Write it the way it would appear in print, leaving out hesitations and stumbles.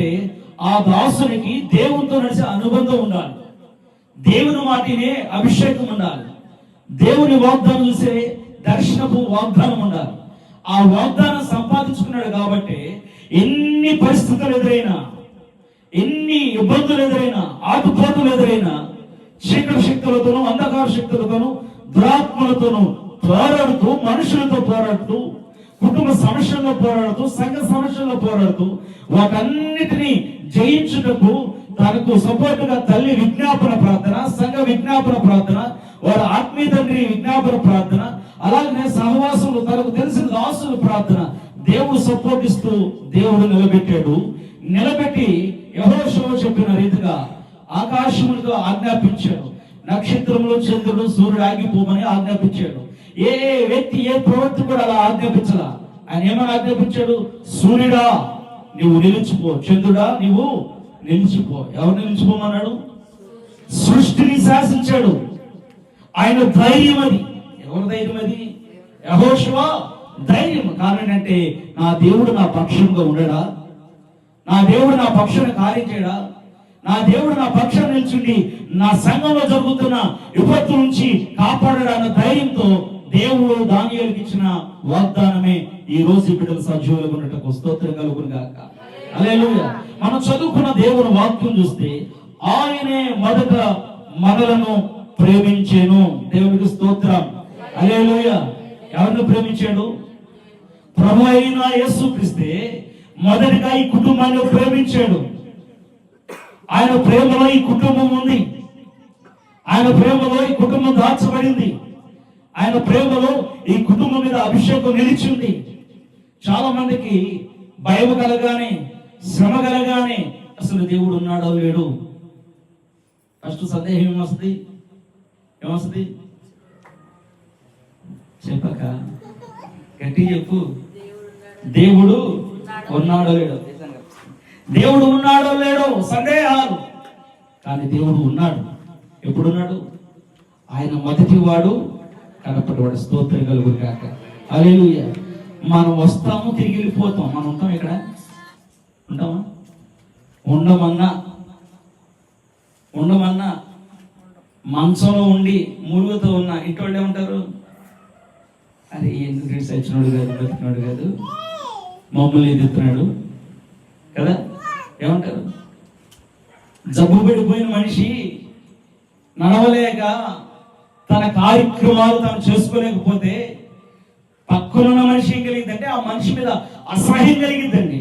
ఉండాలంటే ఆ దాసునికి దేవునితో నడిచే అనుబంధం ఉండాలి, దేవుని మాటినే అభిషేకం ఉండాలి, దేవుని వాగ్దానం చూసే దర్శనపు వాగ్దానం ఉండాలి. ఆ వాగ్దానం సంపాదించుకున్నాడు కాబట్టి ఎన్ని పరిస్థితులు ఎదురైనా, ఎన్ని ఇబ్బందులు ఎదురైనా, ఆటుపోటులు ఎదురైనా, చీకటి శక్తులతోనూ అంధకార శక్తులతోనూ దురాత్మలతోనూ పోరాడుతూ, మనుషులతో పోరాడుతూ, కుటుంబ సమస్యల్లో పోరాడుతూ, సంఘ సమస్యల్లో పోరాడుతూ, వాటన్నిటినీ జయించుటకు తనకు సపోర్టుగా తల్లి విజ్ఞాపన ప్రార్థన, సంఘ విజ్ఞాపన ప్రార్థన, వారి ఆత్మీయ తండ్రి విజ్ఞాపన ప్రార్థన, అలాగనే సహవాసంలో తనకు తెలిసిన దాసుల ప్రార్థన దేవుడు సపోర్ట్ ఇస్తూ దేవుడు నిలబెట్టాడు. నిలబెట్టి యెహోషువ చెప్పిన రీతిగా ఆకాశములకు ఆజ్ఞాపించాడు, నక్షత్రములు, చంద్రుడు, సూర్యుడు ఆగిపోమని ఆజ్ఞాపించాడు. ఏ వ్యక్తి, ఏ ప్రవృత్తి కూడా అలా ఆజ్ఞాపించలా. ఆయన ఏమని ఆజ్ఞాపించాడు? సూర్యుడా నువ్వు నిలిచిపో, చంద్రుడా నువ్వు నిలిచిపో. ఎవరు నిలిచిపోమన్నాడు? సృష్టిని శాసించాడు. ఆయన ధైర్యం అది. ఎవరి ధైర్యం అది? యెహోషువ ధైర్యం. కారణం అంటే నా దేవుడు నా పక్షంగా ఉండడా, నా దేవుడు నా పక్షాన కార్యం చేయడా, నా దేవుడు నా పక్షాన నిల్చుండి నా సంఘంలో జరుగుతున్న విపత్తు నుంచి కాపాడడాన్న ధైర్యంతో దేవుడు దానియేలుకి ఇచ్చిన వాగ్దానమే ఈ రోజు బిడ్డల సజీవులుగా ఉండటకు స్తోత్రం కలుగును గాక. హల్లెలూయా. మనం చదువుకున్న దేవుని వాక్యం చూస్తే ఆయనే మొదట మనలను ప్రేమించెను. దేవునికి స్తోత్రం. హల్లెలూయా. ఎవరిని ప్రేమించాడు? ప్రభు అయిన యేసుక్రీస్తే మొదటిగా ఈ కుటుంబాన్ని ప్రేమించాడు. ఆయన ప్రేమలో ఈ కుటుంబం ఉంది, ఆయన ప్రేమలో ఈ కుటుంబం దాచబడింది, ఆయన ప్రేమలో ఈ కుటుంబం మీద అభిషేకం నిలిచింది. చాలా మందికి భయం కలగానే, శ్రమ కలగానే అసలు దేవుడు ఉన్నాడో లేడు ఫస్ట్ సందేహం ఏమొస్తుంది? చెప్పక గట్టి చెప్పు. దేవుడు ఉన్నాడో లేడో, దేవుడు ఉన్నాడో లేడో సందేహాలు. కానీ దేవుడు ఉన్నాడు. ఎప్పుడున్నాడు? ఆయన మొదటి వాడు, కనపడేవాడు. స్తోత్రం కలుగును గాక. హల్లెలూయా. మనం వస్తాము, తిరిగి వెళ్ళిపోతాం. మనం ఉంటాం ఇక్కడ? ఉంటామా? ఉండమన్నా మంచంలో ఉండి మురుగుతో ఉన్న ఇంటోళ్ళే ఉంటారు. అరే ఎందుకు సచ్చినోడు కాదు, బ్రతికినాడు కాదు, మమ్మల్ని ఎదుగుతున్నాడు కదా ఏమంటారు? జబ్బు పడిపోయిన మనిషి నడవలేక తన కార్యక్రమాలు తాను చేసుకోలేకపోతే పక్కనున్న మనిషి ఏం కలిగిందంటే ఆ మనిషి మీద అసహ్యం కలిగిందండి.